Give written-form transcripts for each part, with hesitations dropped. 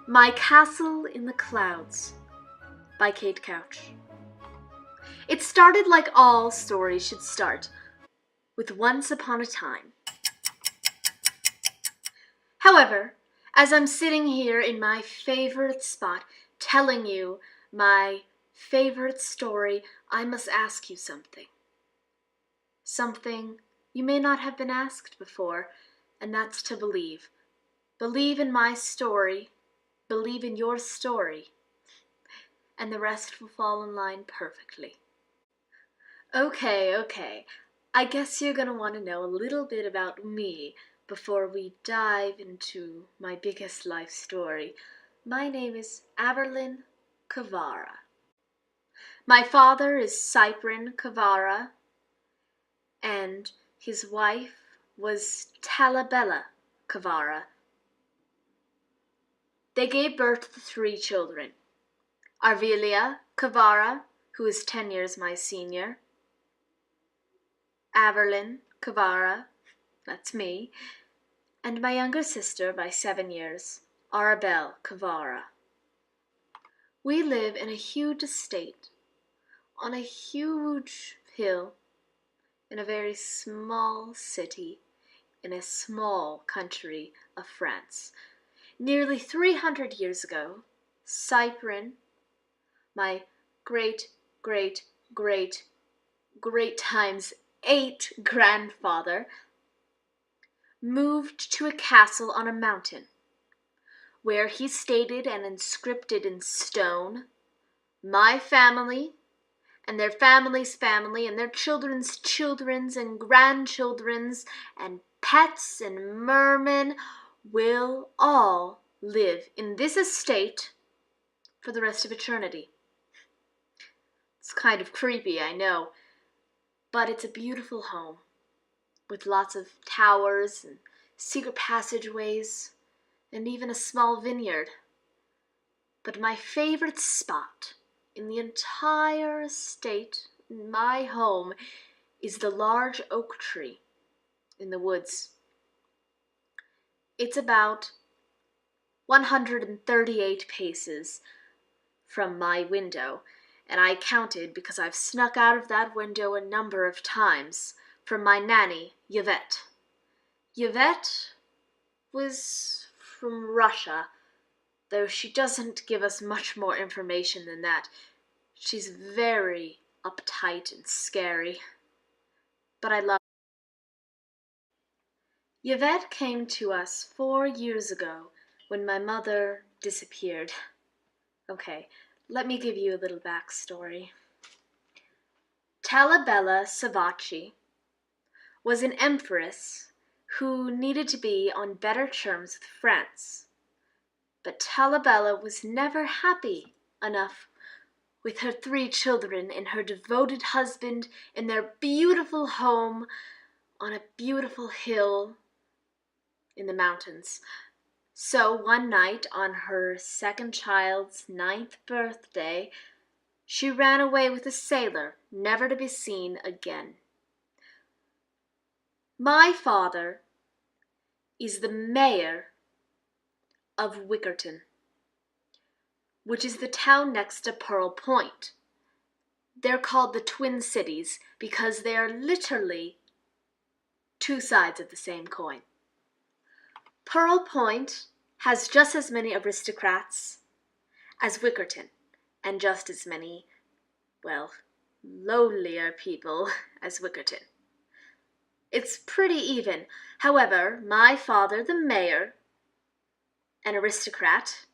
My Castle in the Clouds by Kate Couch. It started like all stories should start, with once upon a time. However, as I'm sitting here in my favorite spot telling you my favorite story, I must ask you something. Something you may not have been asked before, and that's to believe. Believe in my story, believe in your story, and the rest will fall in line perfectly. Okay. I guess you're gonna want to know a little bit about me before we dive into my biggest life story. My name is Aberlin Kavara. My father is Cyprin Kavara, and his wife was Talabella Kavara. They gave birth to 3 children. Arvelia Kavara, who is 10 years my senior, Aberlin Kavara, that's me, and my younger sister by 7 years, Arabelle Kavara. We live in a huge estate, on a huge hill, in a very small city, in a small country of France. Nearly 300 years ago, Cyprin, my great times 8 grandfather, moved to a castle on a mountain, where he stated and inscripted in stone, "My family, and their family's family, and their children's children's and grandchildren's, and pets and mermen will all live in this estate for the rest of eternity." It's kind of creepy, I know, but it's a beautiful home, with lots of towers and secret passageways, and even a small vineyard. But my favorite spot in the entire estate, in my home, is the large oak tree in the woods. It's about 138 paces from my window, and I counted because I've snuck out of that window a number of times from my nanny, Yvette. Yvette was from Russia, though she doesn't give us much more information than that. She's very uptight and scary, but I love her. Yvette came to us 4 years ago when my mother disappeared. Okay, let me give you a little backstory. Talabella Savaci was an empress who needed to be on better terms with France. But Talabella was never happy enough with her 3 children and her devoted husband in their beautiful home on a beautiful hill in the mountains. So one night on her second child's 9th birthday, she ran away with a sailor, never to be seen again. My father is the mayor of Wickerton, which is the town next to Pearl Point. They're called the Twin Cities because they are literally 2 sides of the same coin. Pearl Point has just as many aristocrats as Wickerton, and just as many, well, lowlier people as Wickerton. It's pretty even. However, my father, the mayor, an aristocrat,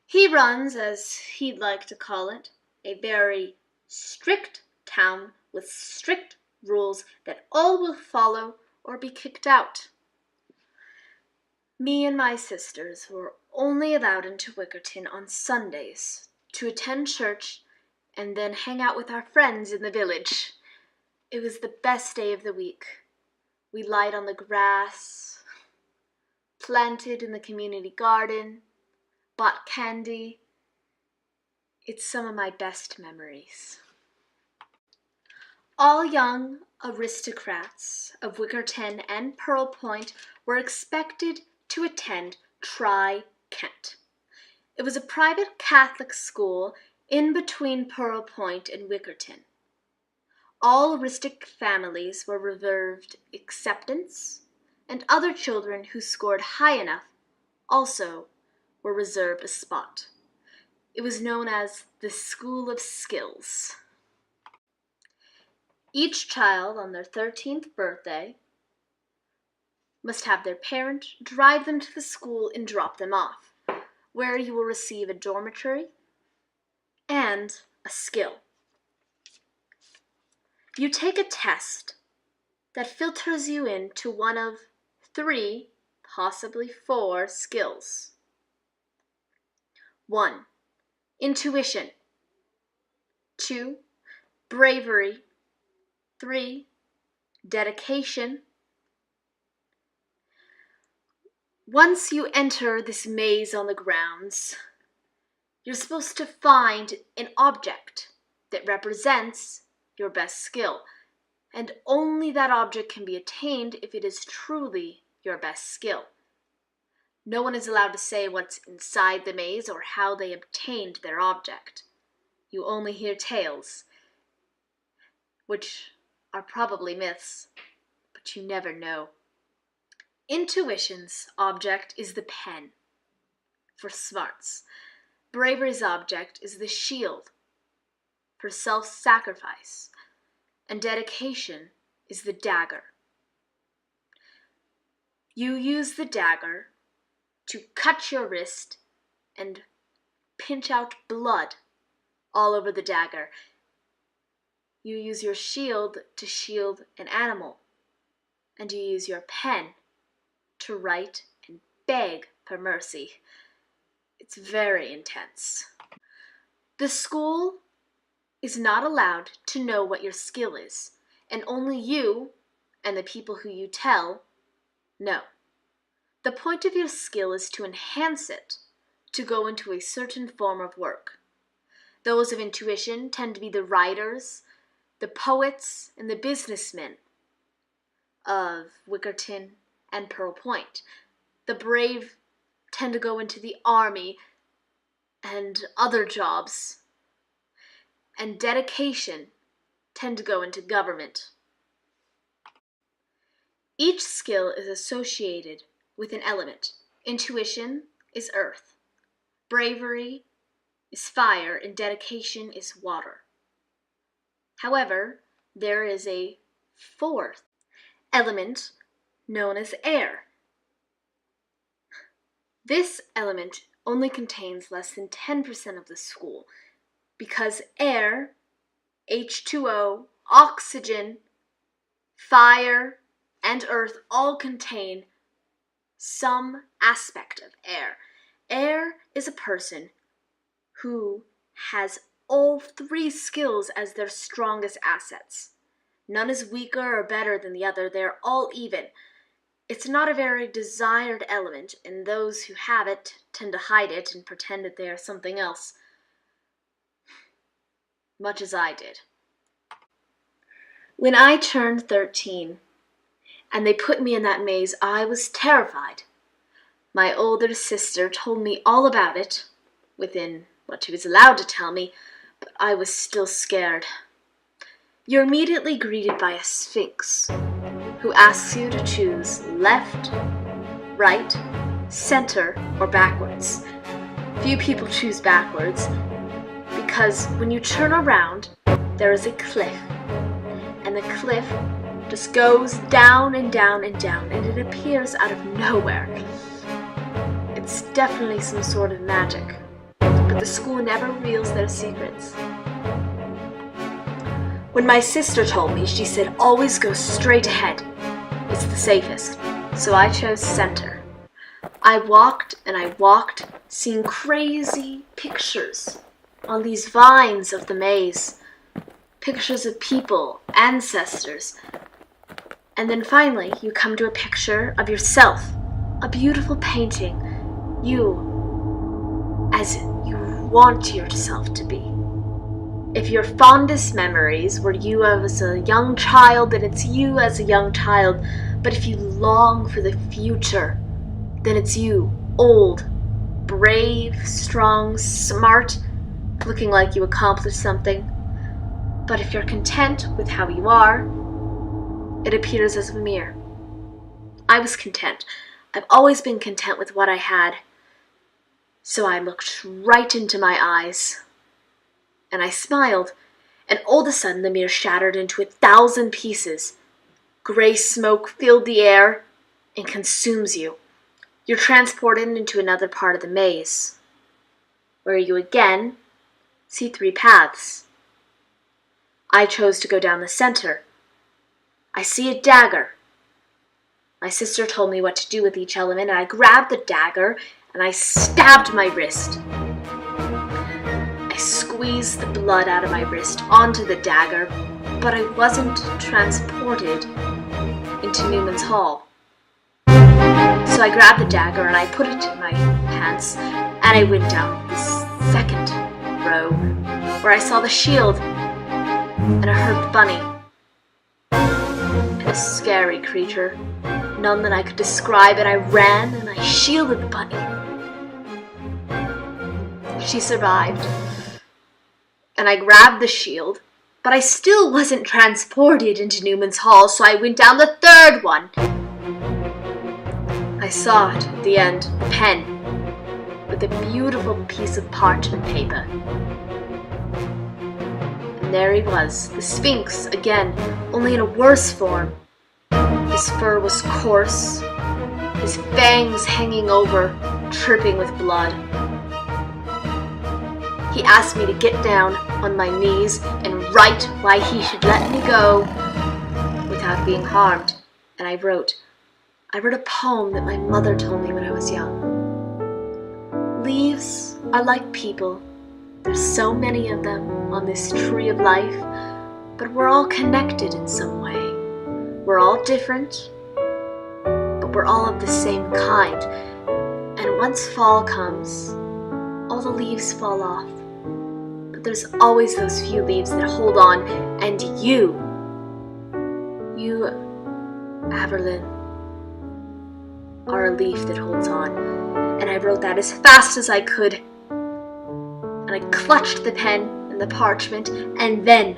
he runs, as he'd like to call it, a very strict town with strict rules that all will follow or be kicked out. Me and my sisters were only allowed into Wickerton on Sundays to attend church and then hang out with our friends in the village. It was the best day of the week. We lied on the grass, planted in the community garden, bought candy. It's some of my best memories. All young aristocrats of Wickerton and Pearl Point were expected to attend Tri-Kent. It was a private Catholic school in between Pearl Point and Wickerton. All aristocratic families were reserved acceptance, and other children who scored high enough also were reserved a spot. It was known as the School of Skills. Each child on their 13th birthday must have their parent drive them to the school and drop them off, where you will receive a dormitory and a skill. You take a test that filters you into one of 3, possibly 4 skills. 1. Intuition. 2. Bravery. 3. Dedication. Once you enter this maze on the grounds, you're supposed to find an object that represents your best skill, and only that object can be attained if it is truly your best skill. No one is allowed to say what's inside the maze or how they obtained their object. You only hear tales, which are probably myths, but you never know. Intuition's object is the pen, for smarts. Bravery's object is the shield, for self-sacrifice, and dedication is the dagger. You use the dagger to cut your wrist and pinch out blood all over the dagger. You use your shield to shield an animal, and you use your pen to write and beg for mercy. It's very intense. The school is not allowed to know what your skill is, and only you and the people who you tell know. The point of your skill is to enhance it, to go into a certain form of work. Those of intuition tend to be the writers, the poets, and the businessmen of Wickerton and Pearl Point. The brave tend to go into the army and other jobs, and dedication tend to go into government. Each skill is associated with an element. Intuition is earth, bravery is fire, and dedication is water. However, there is a 4th element known as air. This element only contains less than 10% of the school, because air, H2O, oxygen, fire, and earth all contain some aspect of air. Air is a person who has all 3 skills as their strongest assets. None is weaker or better than the other. They're all even. It's not a very desired element, and those who have it tend to hide it and pretend that they are something else. Much as I did. When I turned 13, and they put me in that maze, I was terrified. My older sister told me all about it, within what she was allowed to tell me, but I was still scared. You're immediately greeted by a sphinx, who asks you to choose left, right, center, or backwards. Few people choose backwards, because when you turn around, there is a cliff, and the cliff just goes down and down and down, and it appears out of nowhere. It's definitely some sort of magic, but the school never reveals their secrets. When my sister told me, she said, always go straight ahead. It's the safest. So I chose center. I walked and I walked, seeing crazy pictures on these vines of the maze. Pictures of people, ancestors. And then finally, you come to a picture of yourself. A beautiful painting. You, as you want yourself to be. If your fondest memories were you as a young child, then it's you as a young child. But if you long for the future, then it's you, old, brave. brave, strong, smart, looking like you accomplished something. But if you're content with how you are, it appears as a mirror. I was content. I've always been content with what I had. So I looked right into my eyes, and I smiled, and all of a sudden the mirror shattered into 1,000 pieces. Gray smoke filled the air and consumes you. You're transported into another part of the maze, where you again see 3 paths. I chose to go down the center. I see a dagger. My sister told me what to do with each element, and I grabbed the dagger and I stabbed my wrist. I squeezed the blood out of my wrist onto the dagger, but I wasn't transported into Newman's Hall. So I grabbed the dagger and I put it in my pants, and I went down the second row, where I saw the shield and a hurt bunny and a scary creature, none that I could describe, and I ran and I shielded the bunny. She survived, and I grabbed the shield, but I still wasn't transported into Newman's Hall, so I went down the third one. I saw it at the end, a pen with a beautiful piece of parchment paper. And there he was, the Sphinx again, only in a worse form. His fur was coarse, his fangs hanging over, dripping with blood. He asked me to get down on my knees and write why he should let me go without being harmed. And I wrote a poem that my mother told me when I was young. Leaves are like people. There's so many of them on this tree of life, but we're all connected in some way. We're all different, but we're all of the same kind. And once fall comes, all the leaves fall off. But there's always those few leaves that hold on, and you, Averlyn, are a leaf that holds on. And I wrote that as fast as I could. And I clutched the pen and the parchment, and then,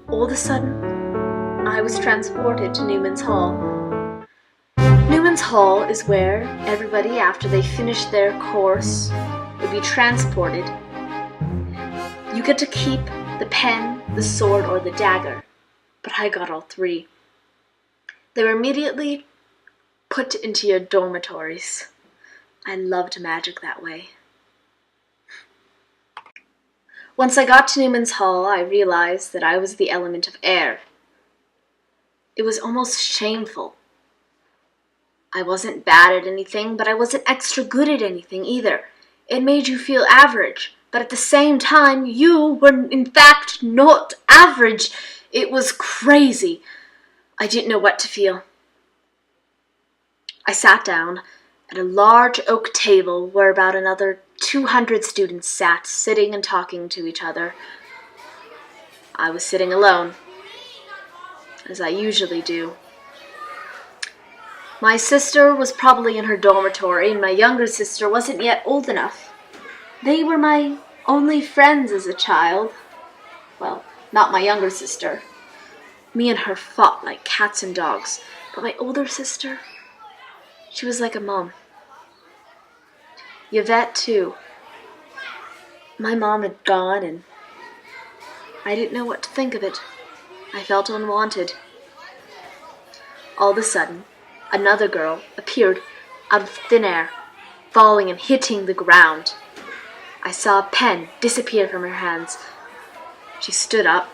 all of a sudden, I was transported to Newman's Hall. Newman's Hall is where everybody, after they finish their course, would be transported. You get to keep the pen, the sword, or the dagger, but I got all 3. They were immediately put into your dormitories. I loved magic that way. Once I got to Newman's Hall, I realized that I was the element of air. It was almost shameful. I wasn't bad at anything, but I wasn't extra good at anything either. It made you feel average, but at the same time, you were in fact not average. It was crazy. I didn't know what to feel. I sat down at a large oak table where about another 200 students sat, sitting and talking to each other. I was sitting alone, as I usually do. My sister was probably in her dormitory, and my younger sister wasn't yet old enough. They were my only friends as a child. Well, not my younger sister. Me and her fought like cats and dogs, but my older sister, she was like a mom. Yvette, too. My mom had gone, and I didn't know what to think of it. I felt unwanted. All of a sudden, another girl appeared out of thin air, falling and hitting the ground. I saw a pen disappear from her hands. She stood up.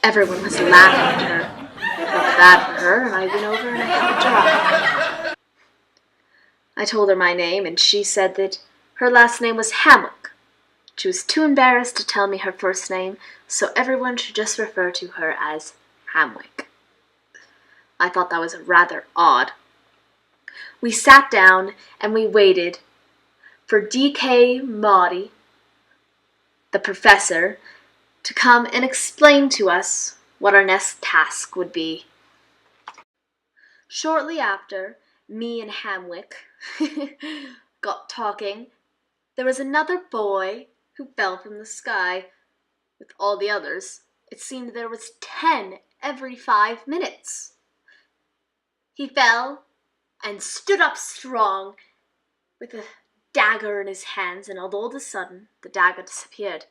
Everyone was laughing at her. I felt bad for her, and I went over and I helped her up. I told her my name, and she said that her last name was Hamwick. She was too embarrassed to tell me her first name, so everyone should just refer to her as Hamwick. I thought that was rather odd. We sat down and we waited for D.K. Maudie, the professor, to come and explain to us what our next task would be. Shortly after, me and Hamwick got talking, There was another boy who fell from the sky with all the others. It seemed there was 10 every 5 minutes. He fell and stood up strong with a dagger in his hands, and all of a sudden the dagger disappeared.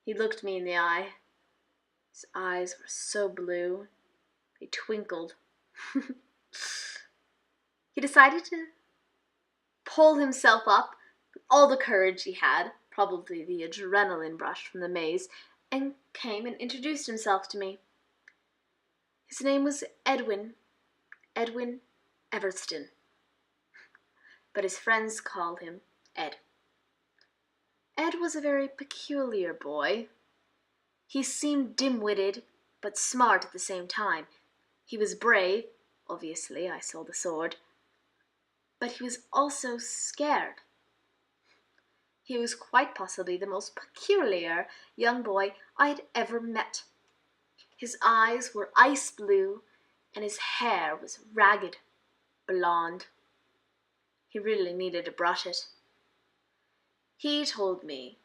He looked me in the eye. His eyes were so blue, they twinkled. He decided to pull himself up with all the courage he had, probably the adrenaline rush from the maze, and came and introduced himself to me. His name was Edwin Everston, but his friends called him Ed. Ed was a very peculiar boy. He seemed dim-witted, but smart at the same time. He was brave, obviously, I saw the sword, but he was also scared. He was quite possibly the most peculiar young boy I had ever met. His eyes were ice blue, and his hair was ragged blonde. He really needed to brush it. He told me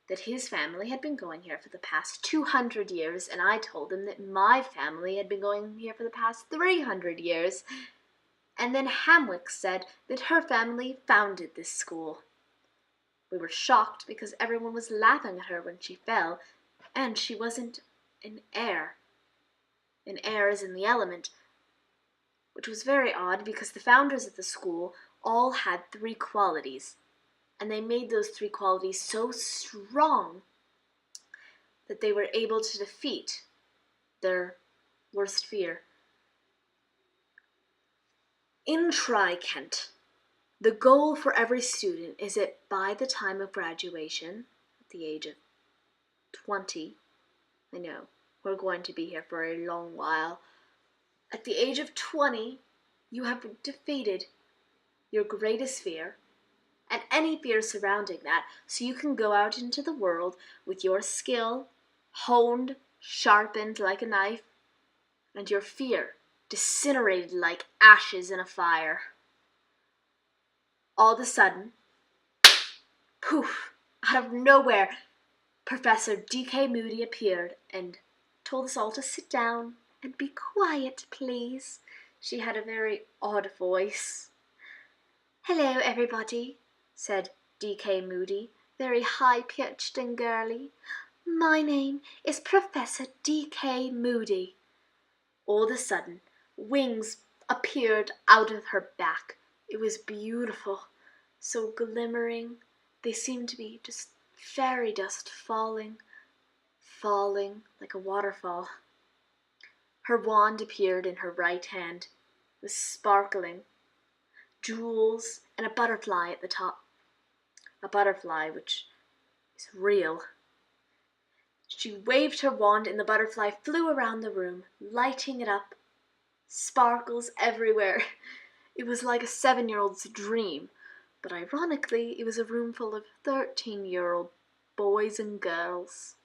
that his family had been going here for the past 200 years, and I told him that my family had been going here for the past 300 years. And then Hamwick said that her family founded this school. We were shocked because everyone was laughing at her when she fell, and she wasn't an heir. An heir is in the element, which was very odd because the founders of the school all had 3 qualities, and they made those 3 qualities so strong that they were able to defeat their worst fear. In Tri-Kent, the goal for every student is that by the time of graduation, at the age of 20, I know, we're going to be here for a long while, at the age of 20, you have defeated your greatest fear and any fear surrounding that, so you can go out into the world with your skill honed, sharpened like a knife, and your fear disintegrated like ashes in a fire. All of a sudden, poof, out of nowhere, Professor D.K. Moody appeared and told us all to sit down and be quiet, please. She had a very odd voice. "Hello, everybody," said D.K. Moody, very high-pitched and girly. "My name is Professor D.K. Moody." All of a sudden, wings appeared out of her back. It was beautiful, so glimmering. They seemed to be just fairy dust falling like a waterfall. Her wand appeared in her right hand. It was sparkling. Jewels and a butterfly at the top. A butterfly which is real. She waved her wand and the butterfly flew around the room, lighting it up. Sparkles everywhere. It was like a 7-year-old's dream, but ironically, it was a room full of 13-year-old boys and girls.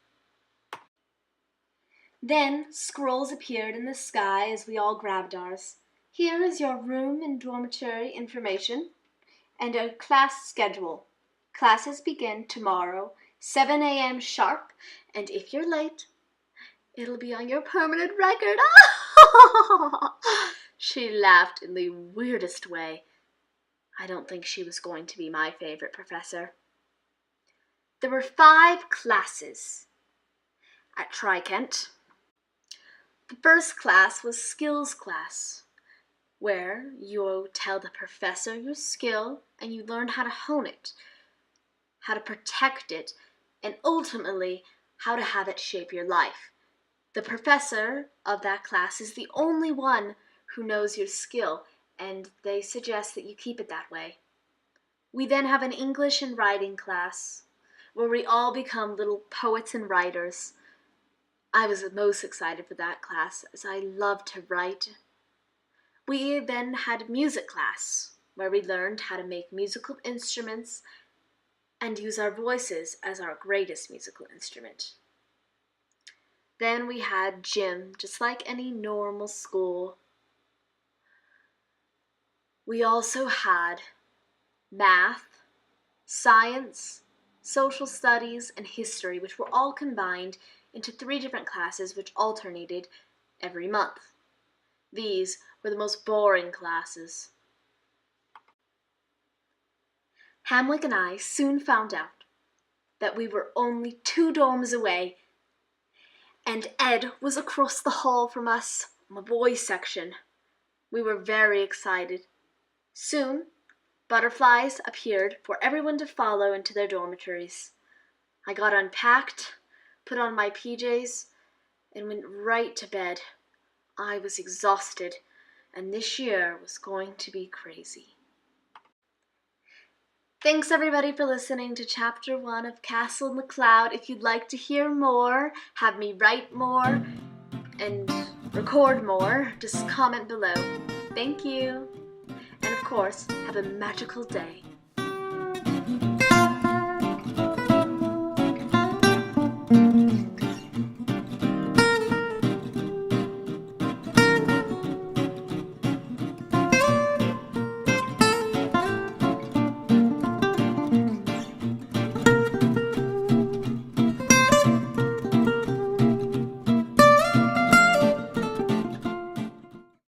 Then scrolls appeared in the sky as we all grabbed ours. "Here is your room and dormitory information and a class schedule. Classes begin tomorrow, 7 a.m. sharp, and if you're late, it'll be on your permanent record." She laughed in the weirdest way. I don't think she was going to be my favorite professor. There were 5 classes at Tri-Kent. The first class was skills class, where you tell the professor your skill and you learn how to hone it, how to protect it, and ultimately how to have it shape your life. The professor of that class is the only one who knows your skill, and they suggest that you keep it that way. We then have an English and writing class, where we all become little poets and writers. I was most excited for that class, as I love to write. We then had music class, where we learned how to make musical instruments and use our voices as our greatest musical instrument. Then we had gym, just like any normal school. We also had math, science, social studies, and history, which were all combined into 3 different classes which alternated every month. These were the most boring classes. Hamlick and I soon found out that we were only 2 dorms away, and Ed was across the hall from us on the boys' section. We were very excited. Soon, butterflies appeared for everyone to follow into their dormitories. I got unpacked, put on my PJs, and went right to bed. I was exhausted, and this year was going to be crazy. Thanks everybody for listening to Chapter 1 of Castle in the Cloud. If you'd like to hear more, have me write more, and record more, just comment below. Thank you. And of course, have a magical day.